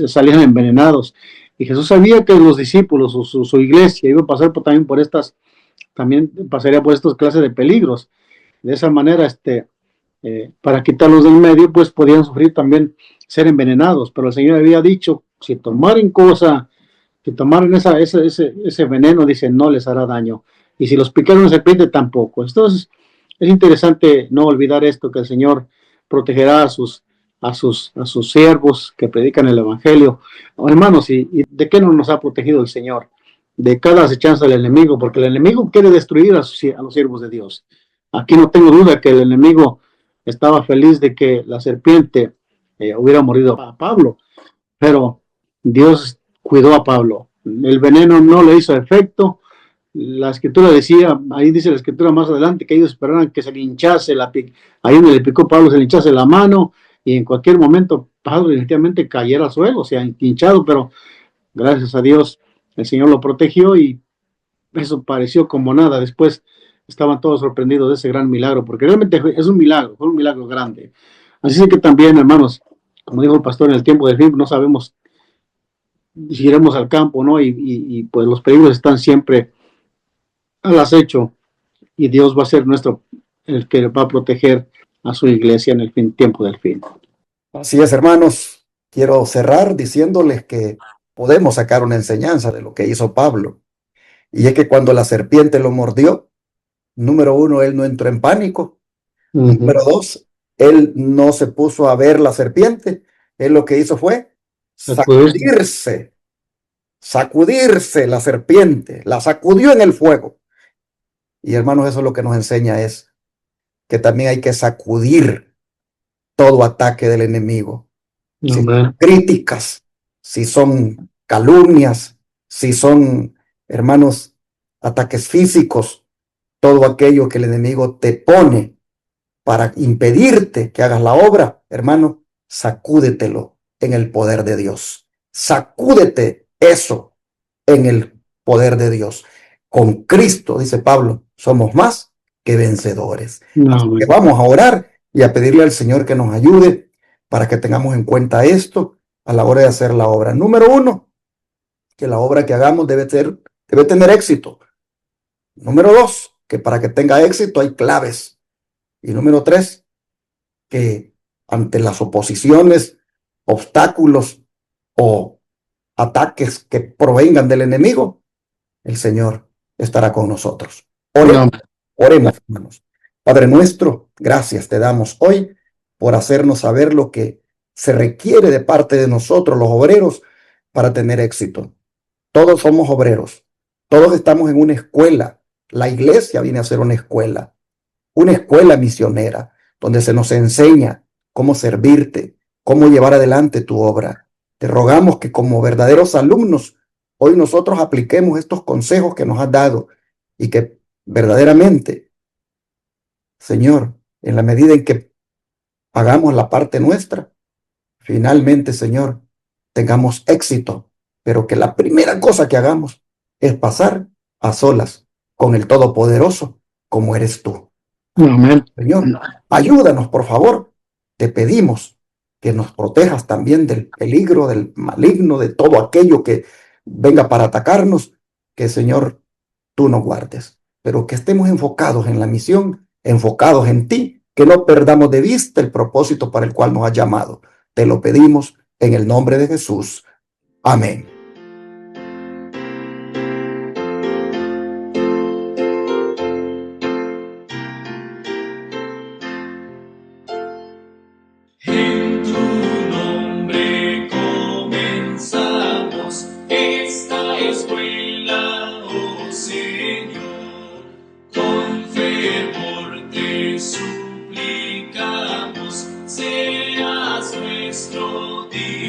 salían envenenados. Y Jesús sabía que los discípulos, su iglesia, iba a pasar también por también pasaría por estas clases de peligros. De esa manera, para quitarlos del medio, pues podían sufrir también ser envenenados. Pero el Señor había dicho, si tomaren ese veneno, dice, no les hará daño. Y si los picaron una serpiente, tampoco. Entonces, es interesante no olvidar esto, que el Señor protegerá a sus siervos que predican el Evangelio. Oh, hermanos, ¿y de qué no nos ha protegido el Señor? De cada acechanza del enemigo, porque el enemigo quiere destruir a los siervos de Dios. Aquí no tengo duda que el enemigo estaba feliz de que la serpiente hubiera mordido a Pablo, pero Dios cuidó a Pablo. El veneno no le hizo efecto. La escritura decía, ahí dice la escritura más adelante, que ellos esperaban que se le hinchase, ahí donde le picó Pablo, se le hinchase la mano, y en cualquier momento Pablo definitivamente cayera al suelo, o sea, hinchado, pero gracias a Dios el Señor lo protegió y eso pareció como nada. Después estaban todos sorprendidos de ese gran milagro, porque realmente es un milagro, fue un milagro grande. Así que también, hermanos, como dijo el pastor, en el tiempo del fin no sabemos si iremos al campo, ¿no? Pues los peligros están siempre al acecho y Dios va a ser el que va a proteger a su iglesia en el tiempo del fin. Así es, hermanos. Quiero cerrar diciéndoles que podemos sacar una enseñanza de lo que hizo Pablo. Y es que cuando la serpiente lo mordió, número uno, él no entró en pánico. Número dos, él no se puso a ver la serpiente. Él lo que hizo fue sacudirse la serpiente, la sacudió en el fuego. Y hermanos, eso es lo que nos enseña es que también hay que sacudir todo ataque del enemigo. Si son críticas, si son calumnias, si son, hermanos, ataques físicos, todo aquello que el enemigo te pone para impedirte que hagas la obra, hermano, sacúdetelo en el poder de Dios. Sacúdete eso en el poder de Dios. Con Cristo, dice Pablo, somos más que vencedores. Así que vamos a orar y a pedirle al Señor que nos ayude para que tengamos en cuenta esto a la hora de hacer la obra. Número uno, que la obra que hagamos debe tener éxito. Número dos, que para que tenga éxito hay claves. Y número tres, que ante las oposiciones, obstáculos o ataques que provengan del enemigo, el Señor estará con nosotros. Oremos, hermanos. Padre nuestro, gracias te damos hoy por hacernos saber lo que se requiere de parte de nosotros, los obreros, para tener éxito. Todos somos obreros, todos estamos en una escuela. La iglesia viene a ser una escuela misionera, donde se nos enseña cómo servirte, cómo llevar adelante tu obra. Te rogamos que como verdaderos alumnos, hoy nosotros apliquemos estos consejos que nos has dado y que verdaderamente, Señor, en la medida en que hagamos la parte nuestra, finalmente, Señor, tengamos éxito, pero que la primera cosa que hagamos es pasar a solas con el Todopoderoso, como eres tú. Amén. Señor, ayúdanos, por favor. Te pedimos que nos protejas también del peligro, del maligno, de todo aquello que venga para atacarnos, que, Señor, tú nos guardes, pero que estemos enfocados en la misión, enfocados en ti, que no perdamos de vista el propósito para el cual nos has llamado. Te lo pedimos en el nombre de Jesús. Amén. En tu nombre comenzamos esta escuela, oh Señor. Con fervor te suplicamos, seas nuestro Dios.